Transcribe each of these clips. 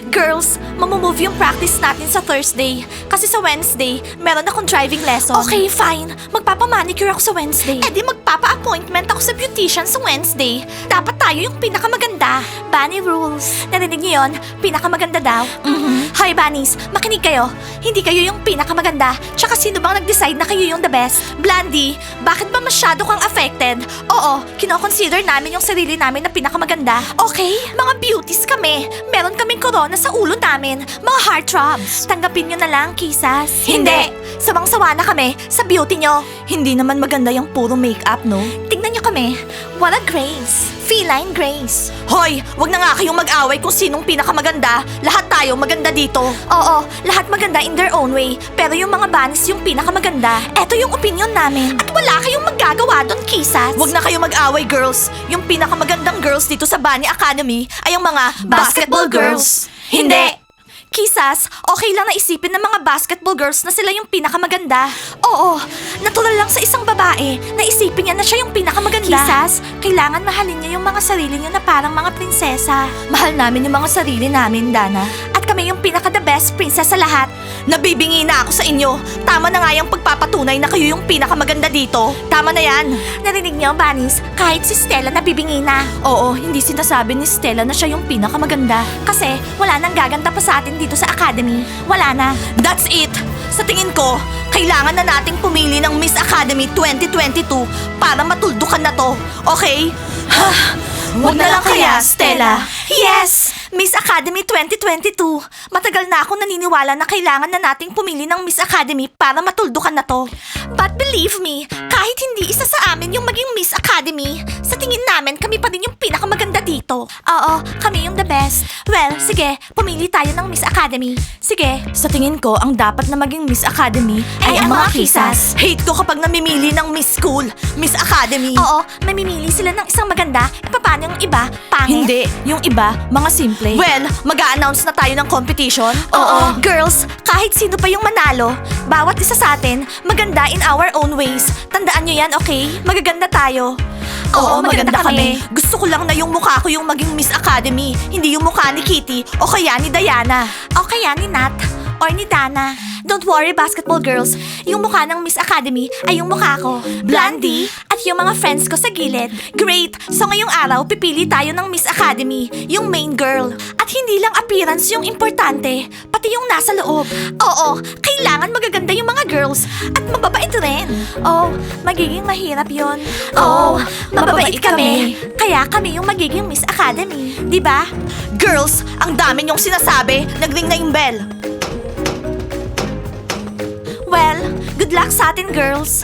Girls, mamumove yung practice natin sa Thursday. Kasi sa Wednesday, meron akong driving lesson. Okay, fine. Magpapamanicure ako sa Wednesday. Eh di magpapa-appointment ako sa beautician sa Wednesday. Dapat tayo yung pinakamaganda. Bunny rules. Narinig niyo yun? Pinakamaganda daw. Hoy, Bunnies, makinig kayo. Hindi kayo yung pinakamaganda. Tsaka sino bang nag-decide na kayo yung the best? Blandy, bakit ba masyado kang affected? Oo, kinoconsider namin yung sarili namin na pinakamaganda. Okay? Mga beauties kami. Meron kaming corona sa ulo namin. Mga heartthrobs. Tanggapin nyo na lang, kisas. Hindi! Sawang-sawa na kami sa beauty nyo. Hindi naman maganda yung puro makeup, no? Tingnan nyo kami. What a grace. Feline grace. Hoy, wag na nga kayong mag-away kung sinong pinakamaganda. Lahat tayo maganda dito. Oo, lahat maganda in their own way. Pero yung mga bunnies yung pinakamaganda. Eto yung opinion namin. At wala kayong magagawa doon, kisas. Wag na kayong mag-away, girls. Yung pinakamagandang girls dito sa Bunny Academy ay ang mga basketball girls. Hindi! Kisas, okay lang na isipin ng mga basketball girls na sila yung pinakamaganda. Oo, natural lang sa isang babae na isipin niya na siya yung pinakamaganda. Kisas, kailangan mahalin niya yung mga sarili niya na parang mga prinsesa. Mahal namin yung mga sarili namin, Dana. At kami yung pinaka-the best princess sa lahat. Nabibingi na ako sa inyo. Tama na nga yung pagpapatunay na kayo yung pinakamaganda dito. Tama na yan. Narinig niyo, Bunnies? Kahit si Stella nabibingi na. Oo, hindi sinasabi ni Stella na siya yung pinakamaganda. Kasi wala nang gaganda pa sa atin dito sa academy. Wala na. That's it. Sa tingin ko, kailangan na nating pumili ng Miss Academy 2022 para matuldukan na to. Okay? Huwag na lang kaya, Stella. Yes! Miss Academy 2022. Matagal na akong naniniwala na kailangan na nating pumili ng Miss Academy para matuldukan na to. But believe me, kahit hindi isa sa amin yung maging Miss Academy, sa tingin namin kami pa din yung pinakamaganda dito. Oo, kami yung the best. Well, sige, pumili tayo ng Miss Academy. Sige, sa tingin ko, ang dapat na maging Miss Academy ay ang mga kisas. Hate ko kapag namimili ng Miss School, Miss Academy. Oo, mamimili sila ng isang maganda. E paano yung iba? Pangit? Hindi, yung iba, mga simple. Well, mag-a-announce na tayo ng competition? Oo. Girls, kahit sino pa yung manalo, bawat isa sa atin, maganda in our own ways. Tandaan nyo yan, okay? Magaganda tayo. Oo, maganda kami. Gusto ko lang na yung mukha ko yung maging Miss Academy, hindi yung mukha ni Kitty o kaya ni Diana. O kaya ni Nat or ni Dana. Don't worry, basketball girls. Yung mukha ng Miss Academy ay yung mukha ko. Blondie at yung mga friends ko sa gilid. Great! So ngayong araw, pipili tayo ng Miss Academy, yung main girl. At hindi lang appearance yung importante, pati yung nasa loob. Oo, kailangan magaganda yung mga girls at mababait rin. Oh, magiging mahirap yun. Oo, mababait kami. Kaya kami yung magiging Miss Academy. Di ba? Girls, ang dami niyong sinasabi. Nagring na yung bell. Well, good luck sa atin, girls.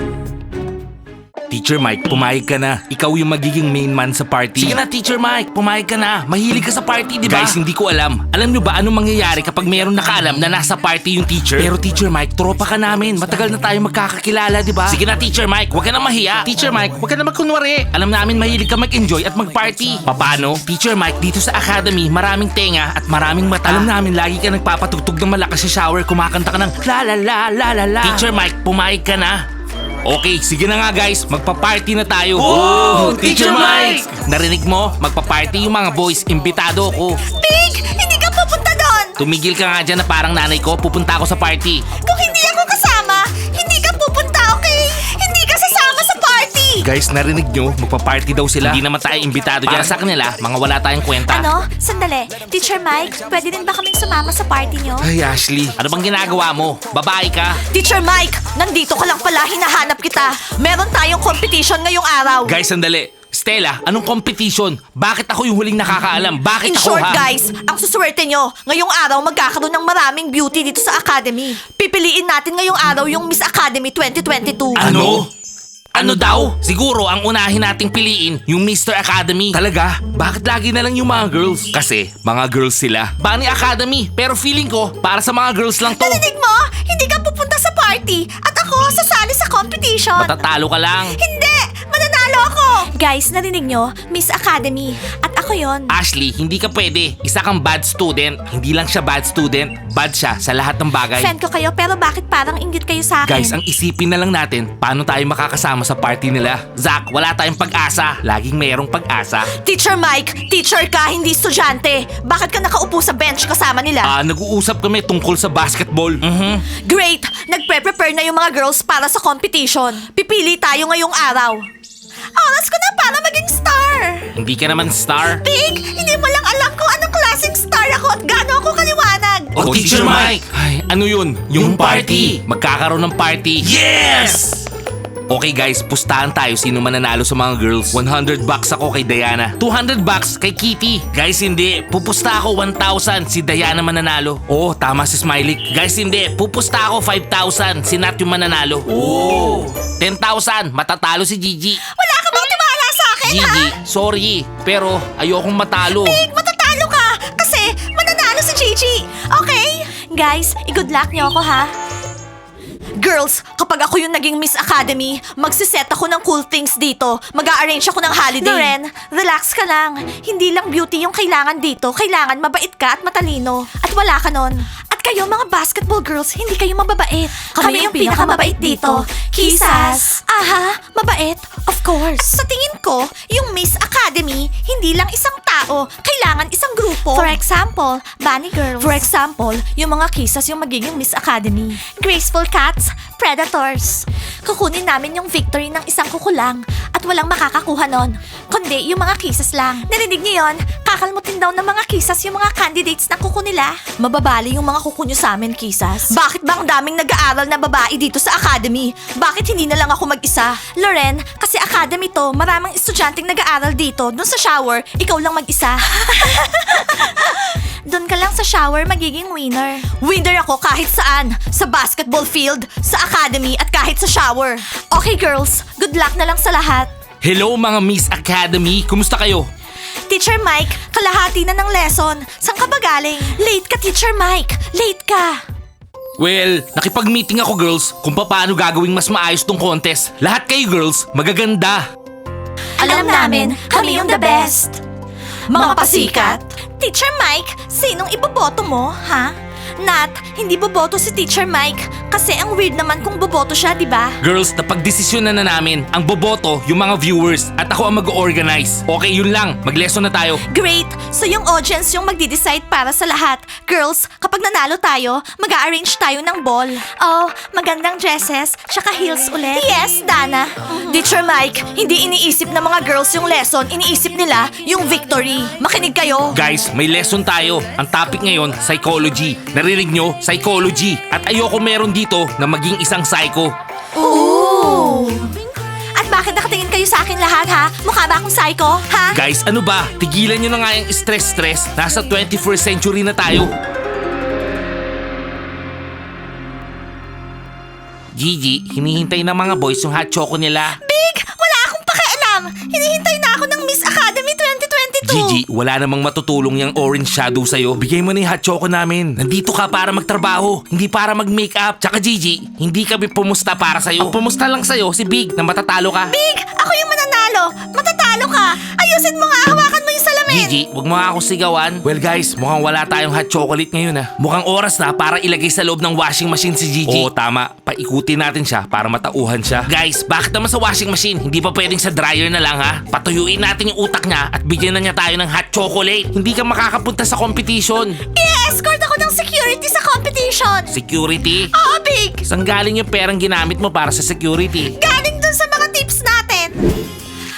Teacher Mike, pumayag ka na. Ikaw yung magiging main man sa party. Sige na, Teacher Mike, pumayag ka na. Mahilig ka sa party, di ba? Guys, hindi ko alam. Alam nyo ba anong mangyayari kapag meron nakaalam na nasa party yung teacher? Pero Teacher Mike, tropa ka namin. Matagal na tayo magkakakilala, di ba? Sige na, Teacher Mike, huwag ka na mahiya. Teacher Mike, huwag ka na magkunwari. Alam namin mahilig ka mag-enjoy at mag-party. Paano? Teacher Mike, dito sa academy, maraming tenga at maraming mata. Alam namin lagi ka nagpapatugtog ng malakas sa shower, kumakanta ka ng la la la la la la. Teacher Mike, pumayag ka na. Okay, sige na nga guys, magpa-party na tayo. Oh, Teacher Mike! Narinig mo? Magpa-party yung mga boys, imbitado ko. Big! Hindi ka pupunta doon! Tumigil ka nga dyan na parang nanay ko, pupunta ako sa party. Kung hindi ako kasama, hindi ka pupunta, okay? Hindi ka sasama sa party! Guys, narinig nyo? Magpa-party daw sila. Hindi naman tayo imbitado dyan. Para sa kanila, mga wala tayong kwenta. Ano? Sandali. Teacher Mike, pwede din ba kaming sumama sa party nyo? Ay, Ashley, ano bang ginagawa mo? Babae ka? Teacher Mike, nandito ka lang pala, hinahanap kita. Meron tayong competition ngayong araw. Guys, sandali. Stella, anong competition? Bakit ako yung huling nakakaalam? Bakit In ako short, ha? guys, ang suswerte nyo, ngayong araw magkakaroon ng maraming beauty dito sa Academy. Pipiliin natin ngayong araw yung Miss Academy 2022. Ano? Ano daw? Siguro ang unahin nating piliin yung Mr. Academy. Talaga? Bakit lagi na lang yung mga girls? Kasi mga girls sila. Bunny Academy. Pero feeling ko, para sa mga girls lang to. Narinig mo? Hindi ka pupunta sa party at ako sasali sa competition. Matatalo ka lang. Hindi! Mananalo ako! Guys, narinig nyo? Miss Academy. At ako yon. Ashley, hindi ka pwede. Isa kang bad student. Hindi lang siya bad student, bad siya sa lahat ng bagay. Friend ko kayo, pero bakit parang inggit kayo sa akin? Guys, ang isipin na lang natin, paano tayo makakasama sa party nila? Zach, wala tayong pag-asa. Laging mayroong pag-asa. Teacher Mike, teacher ka, hindi estudyante. Bakit ka nakaupo sa bench kasama nila? Nag-uusap kami tungkol sa basketball. Great! Nagpre-prepare na yung mga girls para sa competition. Pipili tayo ngayong araw. Oras ko na para maging star! Hindi ka naman star. Big, hindi mo lang alam kung anong klaseng star ako at gaano ako kaliwanag. Oh, Teacher Mike! Ay, ano yun? Yung party! Magkakaroon ng party. Yes! Okay guys, pustahan tayo sino mananalo sa mga girls. 100 bucks ako kay Diana. 200 bucks kay Kitty. Guys, hindi. Pupusta ako 1,000 si Diana mananalo. Oh, tama si Smiley. Guys, hindi. Pupusta ako 5,000 si Nat yung mananalo. Oh! 10,000 matatalo si Gigi. Wala ka bang tiwala sa akin, ha? Gigi, sorry. Pero ayokong matalo. Big, matatalo ka! Kasi mananalo si Gigi, okay? Guys, i-good luck niyo ako, ha? Girls, kapag ako yung naging Miss Academy, magsiset ako ng cool things dito. Mag-a-arrange ako ng holiday. Loren, relax ka lang. Hindi lang beauty yung kailangan dito. Kailangan mabait ka at matalino. At wala ka nun. At kayo mga basketball girls, hindi kayo mababait. Kami yung pinakamabait dito. Kisas. Aha, mabait? Of course. Sa tingin ko, yung Miss Academy, hindi lang isang tao. Kailangan isang grupo. For example, Bunny Girls. For example, yung mga kisas yung magiging Miss Academy. Graceful Cats, Predators. Kukunin namin yung victory ng isang kukulang at walang makakakuha nun. Kundi yung mga kisas lang. Narinig niyo yun? Kakalmutin daw ng mga kisas yung mga candidates na kuko nila. Mababali yung mga kuko nyo sa amin, kisas. Bakit ba ang daming nag-aaral na babae dito sa academy? Bakit hindi na lang ako mag-isa? Loren, kasi academy to, maraming estudyanteng nag-aaral dito. Doon sa shower, ikaw lang mag-isa. Doon ka lang sa shower magiging winner. Winner ako kahit saan. Sa basketball field, sa academy, at kahit sa shower. Okay girls, good luck na lang sa lahat. Hello mga Miss Academy, kumusta kayo? Teacher Mike, kalahati na ng lesson. Saan ka ba galing? Late ka, Teacher Mike. Late ka. Well, nakipag-meeting ako girls kung paano gagawing mas maayos tong contest. Lahat kayo girls, magaganda. Alam namin, kami yung the best. Mga pasikat. Teacher Mike, sinong iboboto mo, ha? Nat, hindi boboto si Teacher Mike kasi ang weird naman kung boboto siya, di ba? Girls, napagdesisyon na namin. Ang boboto, yung mga viewers at ako ang mag-organize. Okay, yun lang. Mag-lesson na tayo. Great! So yung audience yung magdi-decide para sa lahat. Girls, kapag nanalo tayo, mag-a-arrange tayo ng ball. Oh, magandang dresses, tsaka heels ulit. Yes, Dana. Teacher Mike, hindi iniisip ng mga girls yung lesson, iniisip nila yung victory. Makinig kayo. Guys, may lesson tayo. Ang topic ngayon, psychology. Narinig nyo? Psychology. At ayoko meron dito na maging isang psycho. Ooh! At bakit nakatingin kayo sa akin lahat, ha? Mukha ba akong psycho, ha? Guys, ano ba? Tigilan nyo na nga yung stress-stress. Nasa 21st century na tayo. Gigi, hinihintay ng mga boys yung hot choco nila. Big! Wala akong pakialam! Hinihintay na ako ng Miss Academy 2022! Gigi, wala namang matutulong yung orange shadow sa'yo. Bigay mo na yung hot choco namin. Nandito ka para magtrabaho, hindi para mag-makeup. Tsaka Gigi, hindi kami pumusta para sa'yo. Ang pumusta lang sa'yo, si Big, na matatalo ka. Big! Ako yung mananalo! Matatalo ka! Ayusin mo nga! Hawakan mo yung salamin! Gigi, wag mo nga ako sigawan. Well guys, mukhang wala tayong hot chocolate ngayon ah. Mukhang oras na para ilagay sa loob ng washing machine si Gigi. Oo, tama. Paikutin natin siya para matauhan siya. Guys, bakit naman sa washing machine? Hindi pa pwedeng sa dryer na lang ha? Patuyuin natin yung utak niya at bigyan na niya tayo ng hot chocolate. Hindi ka makakapunta sa competition. I-escort ako ng security sa competition! Security? Oo, Big! Saan galing yung perang ginamit mo para sa security? Galing dun sa mga tips natin!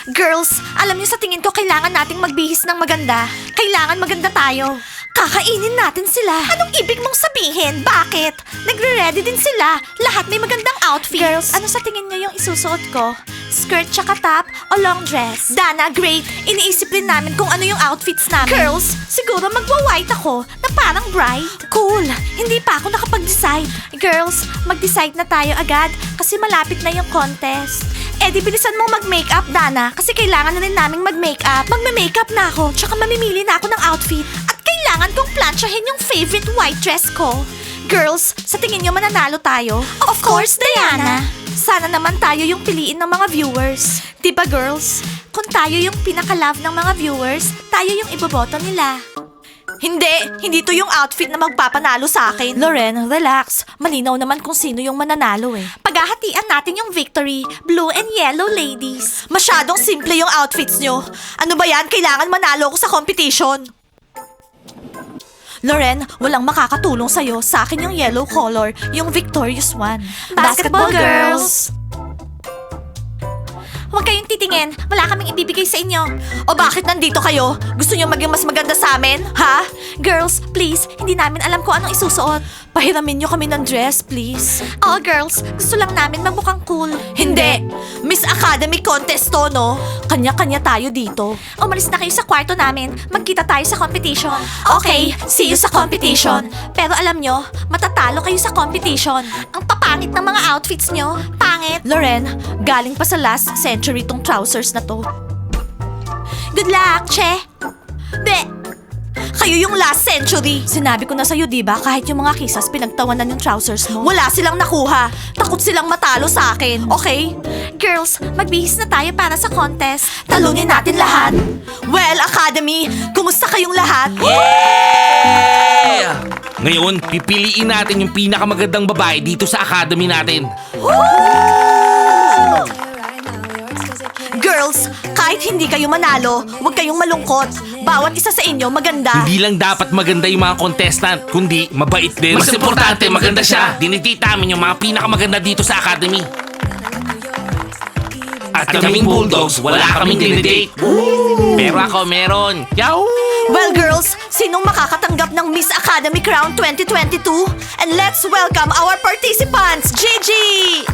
Girls, alam niyo sa tingin ko kailangan nating magbihis ng maganda. Kailangan maganda tayo. Kakainin natin sila. Anong ibig mong sabihin? Bakit? Nagre-ready din sila. Lahat may magandang outfit. Girls, ano sa tingin niyo yung isusuot ko? Skirt tsaka top o long dress? Dana, great. Iniisip din namin kung ano yung outfits namin. Girls, siguro magwa-white ako na parang bride. Cool. Hindi pa ako nakapag-decide. Girls, mag-decide na tayo agad kasi malapit na yung contest. Eh di bilisan mong mag-makeup, Dana, kasi kailangan na rin naming mag-makeup. Magme-makeup na ako, tsaka mamimili na ako ng outfit. At kailangan kong plansyahin yung favorite white dress ko. Girls, sa tingin nyo mananalo tayo? Of course, Diana! Sana naman tayo yung piliin ng mga viewers. Diba girls? Kung tayo yung pinaka-love ng mga viewers, tayo yung iboboto nila. Hindi to yung outfit na magpapanalo sa akin. Loren, relax. Malinaw naman kung sino yung mananalo eh. Paghahatian natin yung victory, blue and yellow ladies. Masyadong simple yung outfits nyo. Ano ba yan? Kailangan manalo ako sa competition. Loren, walang makakatulong sa'yo. Sa akin yung yellow color, yung victorious one. Basketball girls! Huwag kayong titingin. Wala kaming ibibigay sa inyo. O bakit nandito kayo? Gusto niyo maging mas maganda sa amin? Ha? Girls, please, hindi namin alam kung anong isusuot. Pahiramin niyo kami ng dress, please. Oo, girls, gusto lang namin magmukhang cool. Hindi! Miss Academy contest to, no? Kanya-kanya tayo dito. Umalis na kayo sa kwarto namin. Magkita tayo sa competition. Okay, see you sa competition. Pero alam nyo, matatalo kayo sa competition. Ang papangit ng mga outfits nyo. Pangit. Loren, galing pa sa last century tong trousers na to. Good luck, Che! Be! Kayo yung last century. Sinabi ko na sa'yo, diba? Kahit yung mga kisas, pinagtawanan yung trousers mo. Wala silang nakuha. Takot silang matalo sa akin. Okay? Girls, magbihis na tayo para sa contest. Talunin natin lahat. Well, Academy, kumusta kayong lahat? Yeah! Ngayon, pipiliin natin yung pinakamagandang babae dito sa academy natin. Girls, kahit hindi kayo manalo, huwag kayong malungkot. Bawat isa sa inyo maganda. Hindi lang dapat maganda yung mga contestant, kundi mabait din. Mas importante, maganda siya. Dinidate namin yung mga pinakamaganda dito sa academy. At kaming Bulldogs, wala kaming dinidate. Pero ako meron. Yahoo! Well, girls, sinong makakatanggap ng Miss Academy Crown 2022? And let's welcome our participants, Gigi!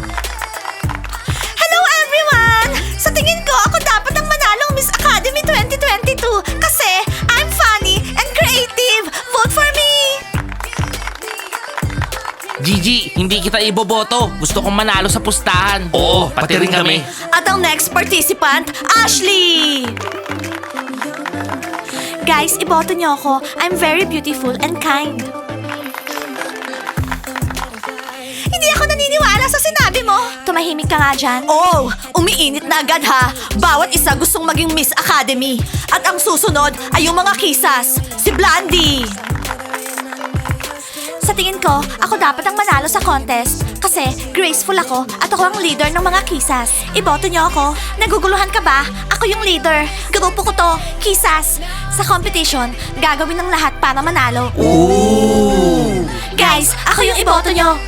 Hello, everyone! Sa tingin ko, ako dapat ang manalong Miss Academy 2022 kasi I'm funny and creative. Vote for me! Gigi, hindi kita iboboto. Gusto kong manalo sa pustahan. Oo, pati rin kami. At ang next participant, Ashley! Guys, iboto niyo ako. I'm very beautiful and kind. Hindi ako naniniwala sa sinabi mo. Tumahimik ka nga dyan. Oh, umiinit na agad ha. Bawat isa gustong maging Miss Academy. At ang susunod ay yung mga kisas. Si Blandy. Sa tingin ko, ako dapat ang manalo sa contest. Kasi graceful ako at ako ang leader ng mga kisas. Iboto niyo ako. Naguguluhan ka ba? Ako yung leader. Grupo ko to. Kisas. Sa competition, gagawin ng lahat para manalo. Ooh! Guys, ako yung iboto niyo.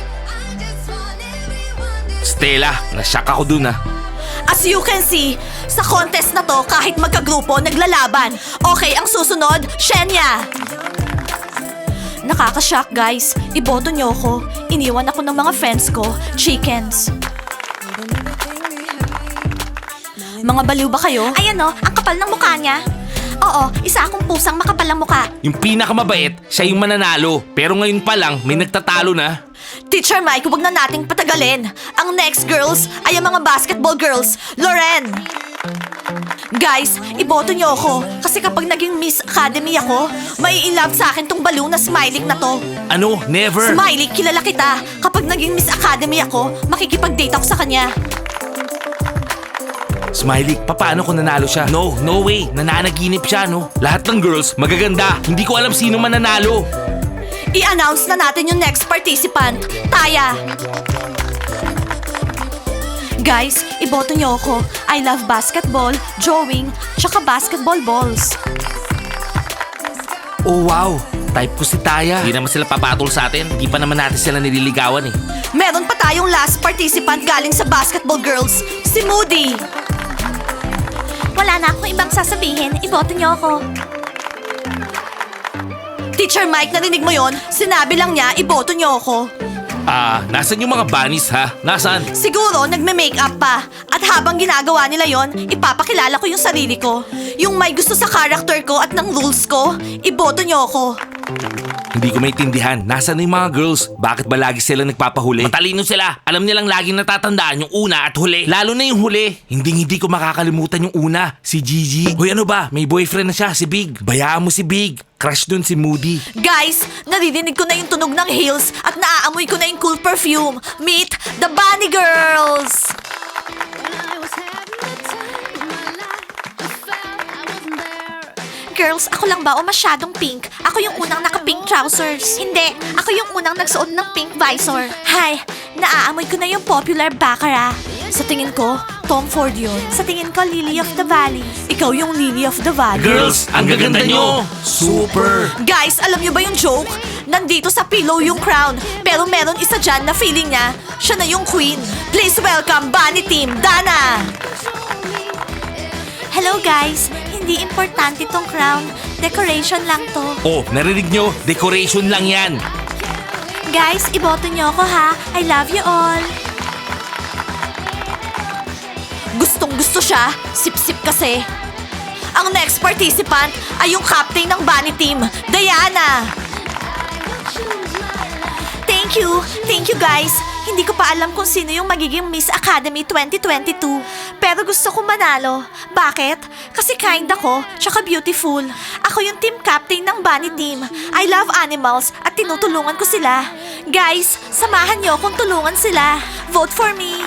Stella, nasyak ako dun ah. As you can see, sa contest na to, kahit magkagrupo, naglalaban. Okay, ang susunod, Shenya. Nakakashock, guys. Iboto niyo ako. Iniwan ako ng mga friends ko, chickens. Mga baliw ba kayo? Ayan o, ang kapal ng mukha niya. Oo, isa akong pusang makapal ang mukha. Yung pinakamabait, siya yung mananalo. Pero ngayon pa lang, may nagtatalo na. Teacher Mike, huwag na nating patagalin. Ang next girls ay ang mga basketball girls. Loren! Guys, iboto niyo ako. Kasi kapag naging Miss Academy ako, may in-love sa akin tong balloon na Smiley na to. Ano? Never! Smiley, kilala kita. Kapag naging Miss Academy ako, makikipag-date ako sa kanya. Smiley, paano kung nanalo siya? No way. Nananaginip siya, no? Lahat ng girls, magaganda. Hindi ko alam sino mananalo. I-announce na natin yung next participant, Taya. Guys, iboto niyo ako. I love basketball, drawing, tsaka basketball balls. Oh wow, type ko si Taya. Hindi naman sila papatol sa atin. Hindi pa naman natin sila nililigawan eh. Meron pa tayong last participant galing sa basketball girls, si Moody. Wala na akong ibang sasabihin. Iboto niyo ako. Teacher Mike, narinig mo yon? Sinabi lang niya, iboto niyo ako. Nasan yung mga bunnies ha? Nasan? Siguro, nagme-makeup pa. At habang ginagawa nila yon, ipapakilala ko yung sarili ko. Yung may gusto sa character ko at ng rules ko, iboto niyo ako. Hindi ko maintindihan. Nasaan na yung mga girls? Bakit ba lagi sila nagpapahuli? Matalino sila. Alam nilang laging natatandaan yung una at huli. Lalo na yung huli. Hindi ko makakalimutan yung una. Si Gigi. Hoy, ano ba? May boyfriend na siya, si Big. Bayaan mo si Big. Crush dun si Moody. Guys, naririnig ko na yung tunog ng heels at naaamoy ko na yung cool perfume. Meet the Bunny Girls! Girls, ako lang ba o masyadong pink? Ako yung unang naka-pink trousers. Hindi, ako yung unang nagsuot ng pink visor. Hi, naaamoy ko na yung popular Baccarat. Sa tingin ko, Tom Ford yun. Sa tingin ko, Lily of the Valley. Ikaw yung Lily of the Valley. Girls, ang gaganda nyo! Super! Guys, alam niyo ba yung joke? Nandito sa pillow yung crown. Pero meron isa dyan na feeling niya, siya na yung queen. Please welcome Bunny Team, Dana! Hello guys, hindi importante tong crown. Decoration lang to. Oh, narinig nyo? Decoration lang yan. Guys, iboto niyo ako ha. I love you all. Gustong gusto siya. Sip-sip kasi. Ang next participant ay yung captain ng Bunny Team, Diana. Thank you. Thank you guys. Hindi ko pa alam kung sino yung magiging Miss Academy 2022. Pero gusto ko manalo. Bakit? Kasi kind ako, tsaka beautiful. Ako yung team captain ng Bunny Team. I love animals at tinutulungan ko sila. Guys, samahan niyo kung tulungan sila. Vote for me.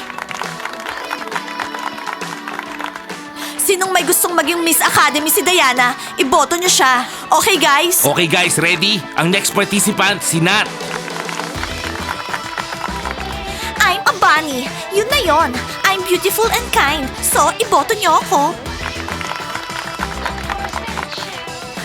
Sinong may gustong maging Miss Academy si Diana, iboto niyo siya. Okay guys? Okay guys, ready? Ang next participant, si Nat. I'm a bunny. Yun na yon. I'm beautiful and kind. So, iboto niyo ako.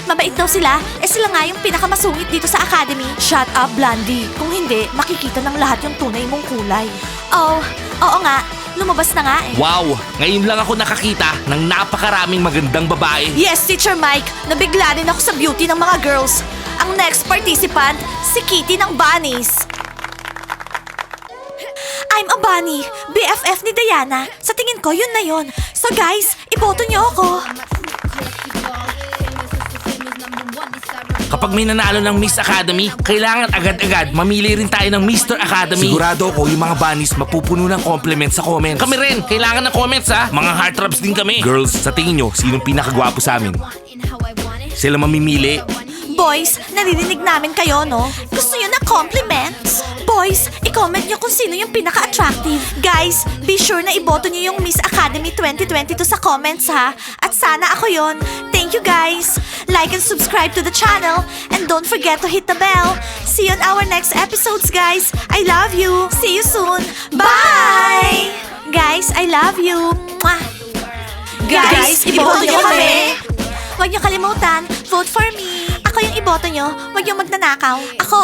Mabait daw sila. Sila nga yung pinakamasungit dito sa academy. Shut up, Blondie. Kung hindi, makikita ng lahat yung tunay mong kulay. Oh, oo nga. Lumabas na nga eh. Wow! Ngayon lang ako nakakita ng napakaraming magandang babae. Yes, Teacher Mike. Nabigla rin ako sa beauty ng mga girls. Ang next participant, si Kitty ng Bunnies. I'm a bunny, BFF ni Diana. Sa tingin ko, yun na yun. So guys, iboto niyo ako. Kapag may nanalo ng Miss Academy, kailangan agad-agad mamili rin tayo ng Mr. Academy. Sigurado ako yung mga bunnies mapupuno ng compliments sa comments. Kami rin, kailangan ng comments ha. Mga heartthrobs din kami. Girls, sa tingin nyo, sinong pinakagwapo sa amin? Sila mamimili. Boys, naririnig namin kayo, no? Gusto niyo ng compliments? Boys, i-comment niyo kung sino yung pinaka-attractive. Guys, be sure na iboto niyo yung Miss Academy 2022 sa comments, ha? At sana ako yon. Thank you, guys. Like and subscribe to the channel. And don't forget to hit the bell. See you on our next episodes, guys. I love you. See you soon. Bye! Guys, I love you. Mwah! Guys, iboto niyo kami. Huwag niyo kalimutan, vote for me. Ako yung iboto niyo, huwag yung magnanakaw. Ako.